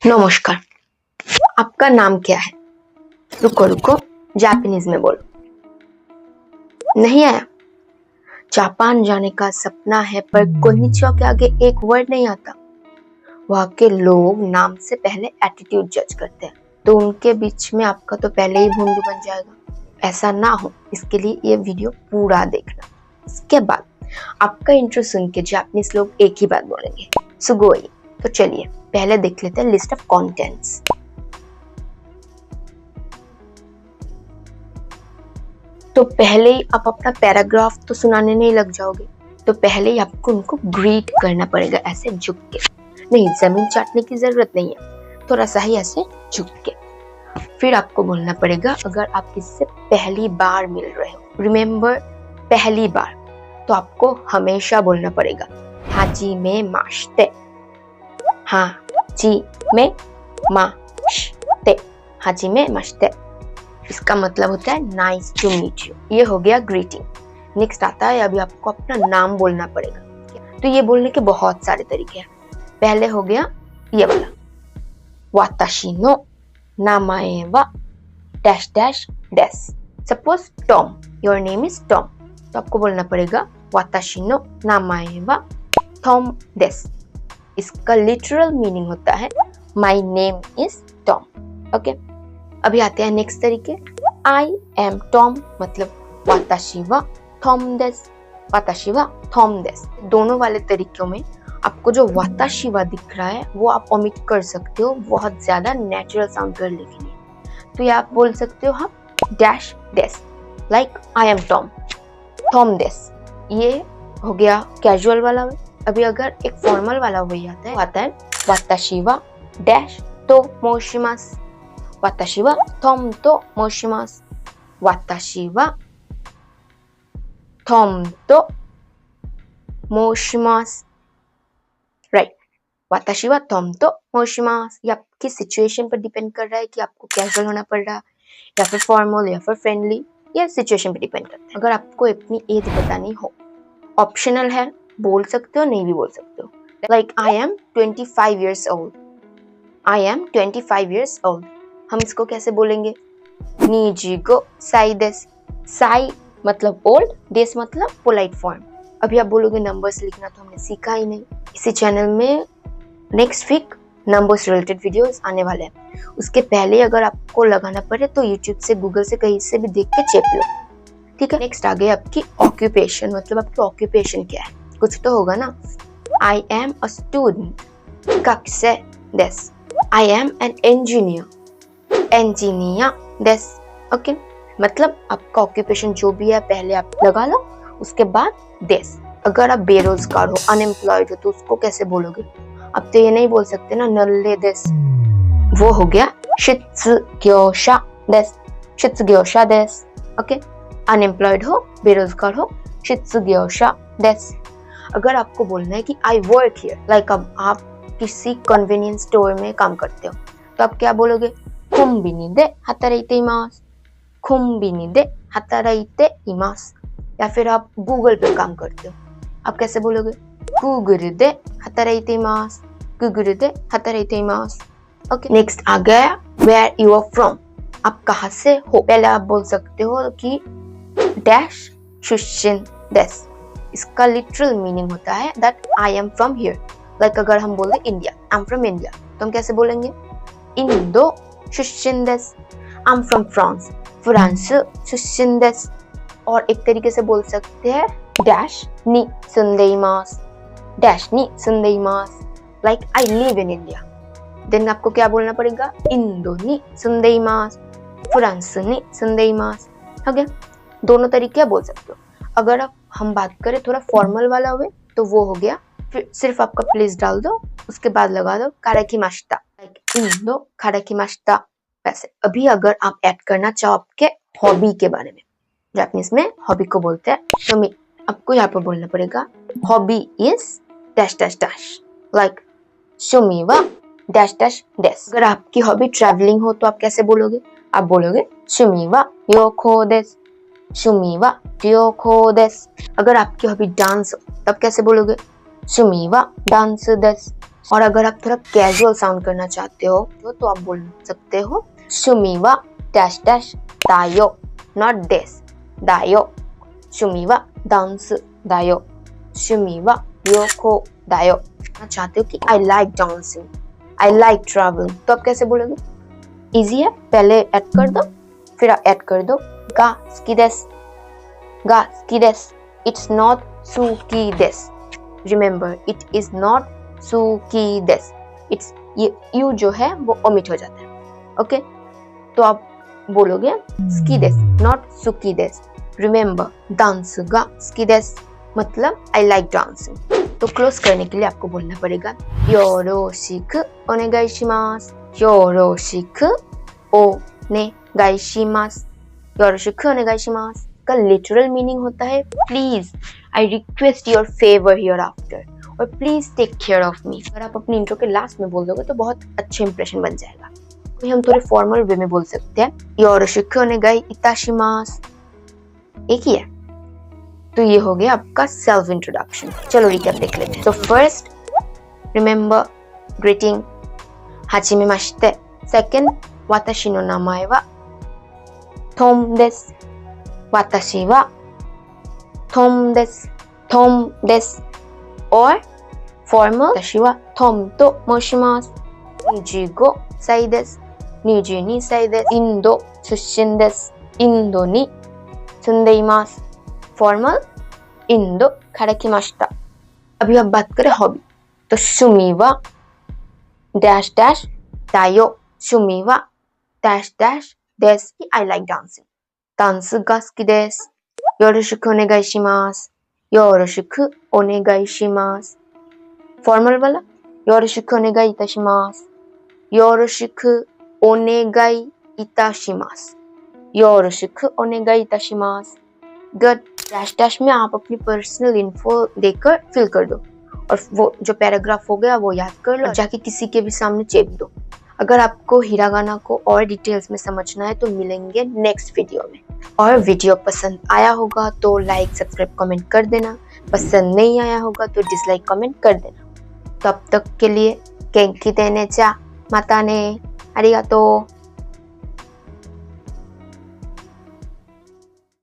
नमस्कार। आपका नाम क्या है? रुको रुको, जापानीज में बोलो। नहीं आया? जापान जाने का सपना है पर कोनिचिवा के आगे एक वर्ड नहीं आता। वहाँ के लोग नाम से पहले एटीट्यूड जज करते हैं, तो उनके बीच में आपका तो पहले ही भोंदू बन जाएगा। ऐसा ना हो इसके लिए ये वीडियो पूरा देखना। इसके बाद आपका इंट्रो सुन के जापानीज लोग एक ही बात बोलेंगे, सुगोई। तो चलिए पहले देख लेते हैं लिस्ट ऑफ कंटेंट्स। तो पहले ही आप अपना पैराग्राफ तो सुनाने नहीं लग जाओगे, तो पहले ही आपको उनको ग्रीट करना पड़ेगा ऐसे झुक के। नहीं, जमीन चाटने की जरूरत नहीं है, थोड़ा सा ही ऐसे झुक के। फिर आपको बोलना पड़ेगा अगर आप किससे पहली बार मिल रहे हो, रिमेम्बर पहली बार, तो आपको हमेशा बोलना पड़ेगा हाजिमे मास्ते, हाजिमे मास्ते, हाजिमे मास्ते। इसका मतलब होता है नाइस टू मीट यू। ये हो गया ग्रीटिंग। नेक्स्ट आता है अभी आपको अपना नाम बोलना पड़ेगा। तो ये बोलने के बहुत सारे तरीके हैं। पहले हो गया ये वाला, वाताशी नो नामाए वा डैश डैश डेस। Suppose Tom, your name is Tom, तो आपको बोलना पड़ेगा वाताशी नो नामाए वा टॉम डेस। इसका लिटरल मीनिंग होता है my name is Tom. Okay, अभी आते हैं नेक्स्ट तरीके। आई एम टॉम मतलब वाताशी वा टॉम देस, वाताशी वा टॉम देस। दोनों वाले तरीकों में आपको जो वाताशी वा दिख रहा है वो आप ओमिट कर सकते हो, बहुत ज्यादा नेचुरल साउंड करने के लिए। तो ये आप बोल सकते हो आप डैश डेस, like I am Tom, Tom देस। ये हो गया कैजुअल वाला वे। अभी अगर एक फॉर्मल वाला वे आता है वाताशी वा डैश तो मोशिमास, वाताशी वा टॉम तो मोशिमास, वाताशी वा टॉम तो मोशिमास। राइट, वाताशी वा टॉम तो मोशिमास। ये आपकी सिचुएशन पर डिपेंड कर रहा है कि आपको कैजुअल होना पड़ रहा है या फिर फॉर्मल या फिर फ्रेंडली, या सिचुएशन पर डिपेंड करता है। अगर आपको अपनी एज बतानी हो, ऑप्शनल है, बोल सकते हो, नहीं भी बोल सकते हो। Like I M 25 years old, I am 25 years old। हम इसको कैसे बोलेंगे? नीजिगो साई देस। साई मतलब ओल्ड, देस मतलब पोलाइट फॉर्म। अभी आप बोलोगे नंबर्स लिखना तो हमने सीखा ही नहीं। इसी चैनल में next week numbers related videos आने वाले हैं। उसके पहले अगर आपको लगाना पड़े तो यूट्यूब से, गूगल से, कहीं से भी देख के चेप लो, ठीक है। नेक्स्ट आ गई आपकी ऑक्यूपेशन, मतलब आपकी ऑक्यूपेशन क्या है, कुछ तो होगा ना। आई एम अ स्टूडेंट कक्से देस, I M an engineer, engineer देस। ओके, मतलब आपका ऑक्यूपेशन जो भी है पहले आप लगा लो, उसके बाद देस। अगर आप बेरोजगार हो, अनएम्प्लॉयड हो, तो उसको कैसे बोलोगे? अब तो ये नहीं बोल सकते ना नल्ले देस, वो हो गया शित्सुग्योशा देस, शित्सुग्योशा देस। ओके, अनएम्प्लॉयड हो, बेरोजगार हो, शित्सुग्योशा देस। अगर आपको बोलना है कि आई वर्क हियर, लाइक अब आप किसी कन्वीनियंस स्टोर में काम करते हो, तो आप क्या बोलोगे? कोंबिनी दे हाताराइते इमास, कोंबिनी दे हाताराइते इमास। या फिर आप गूगल पे काम करते हो, आप कैसे बोलोगे? गूगल दे हाताराइते इमास, गूगल दे हाताराइते इमास। ओके, नेक्स्ट आ गया वेयर यू आर फ्रॉम, आप कहाँ से हो। पहले आप बोल सकते हो कि डैश शुशिन देस। इसका लिटरल मीनिंग होता है that I am from here. Like अगर हम बोले India, I am from India, तो हम कैसे बोलेंगे? इंदो शुशिन देस। I am from France, France शुशिन देस। और एक तरीके से बोल सकते हैं डैश नी सुंदेइमास, डैश नी सुंदेइमास, like I live in India. Then आपको क्या बोलना पड़ेगा? इंदो नी सुंदेइमास, फ्रांस नी सुंदेइमास। हो गया, दोनों तरीके बोल सकते हो। अगर हम बात करें थोड़ा फॉर्मल वाला हुए, तो वो हो गया फिर सिर्फ आपका प्लीज डाल दो, उसके बाद लगा दो काराकिमाशिता, लाइक इंदो काराकिमाशिता। वैसे अभी अगर आप ऐड करना चाहो आपके हॉबी के बारे में, जापानीज में हॉबी को बोलते हैं, तो आपको यहाँ पर बोलना पड़ेगा hobby is dash dash dash, like शुमी वा डैश डैश डैश। अगर आपकी हॉबी ट्रैवलिंग हो तो आप कैसे बोलोगे? आप बोलोगे शुमी वा योको देस, शुमी वा योको देस। अगर आपकी हॉबी डांस हो तब कैसे बोलोगे? शुमी वा डांस देस, और अगर आप थोड़ा कैजुअल साउंड करना चाहते हो तो आप बोल सकते हो शुमीवा डैश डैश दायो, नॉट देस, दायो, शुमीवा डांस दायो, शुमीवा योको दायो। चाहते हो कि I like dancing, I like travelling, तो आप कैसे बोलोगे? इजी है, पहले ऐड कर दो, फिर ऐड कर दो गा स्की देस, गा स्की देस, इट्स नॉट सुकी देस। रिमेम्बर इट इज नॉट सुकी देस, इट्स ये यू जो है वो ओमिट हो जाता है। ओके, तो आप बोलोगे स्की देस नॉट सुकी देस। रिमेम्बर डांस गा स्की देस मतलब आई लाइक डांसिंग। तो क्लोज करने के लिए आपको बोलना पड़ेगा योरोशिकु ओनेगाइशिमास, योरोशिकु ओनेगाइशिमास। योरोशिकु ओनेगाइशिमास का लिटरल मीनिंग होता है please, I request your favour here after, और please take care of me. अगर आप अपनी इंट्रो के लास्ट में बोल दोगे तो बहुत अच्छे इंप्रेशन बन जाएगा। तो हम थोड़े फॉर्मल वे में बोल सकते हैं योरोशिकु ओनेगाई इताशिमास, एक ही है। तो ये हो गया आपका सेल्फ इंट्रोडक्शन। चलो रिकैप देख लेते हैं। तो फर्स्ट रिमेम्बर ग्रीटिंग हाजिमेमाशिते, सेकंड वाताशी नो नामाए वा टॉम देसु, वाताशी वा टॉम देसु, टॉम देसु। और फॉर्मल वाताशी वा टॉम तो मोशिमासु, 25歳です、22歳です、インド出身です、インドに住んでいます。फॉर्मल इंदोから来ました。अभी आप बात करें हॉबी, तो शुमीवा डैश डैश दायो, शुमीवा डैश डैश देस, आई लाइक डांसिंग, डांस गा सुकी देसु, योरोशिकु ओनेगाइशिमासु, योरोशिकु ओनेगाइशिमासु। फॉर्मल वाला योरोशिकु ओनेगाई इताशिमासु, योरोशिकु ओनेगाई इताशिमासु, योरोशिकु ओनेगाई इताशिमासु। गुड। डैश डैश में आप अपनी पर्सनल इन्फो देकर फिल कर दो, और वो जो पैराग्राफ हो गया वो याद कर लो और जाके किसी के भी सामने चेप दो। अगर आपको हिरागाना को और डिटेल्स में समझना है तो मिलेंगे नेक्स्ट वीडियो में। और वीडियो पसंद आया होगा तो लाइक सब्सक्राइब कमेंट कर देना, पसंद नहीं आया होगा तो डिसलाइक कमेंट कर देना। तब तक के लिए गेंकी देने चा माता ने, आरिगातो।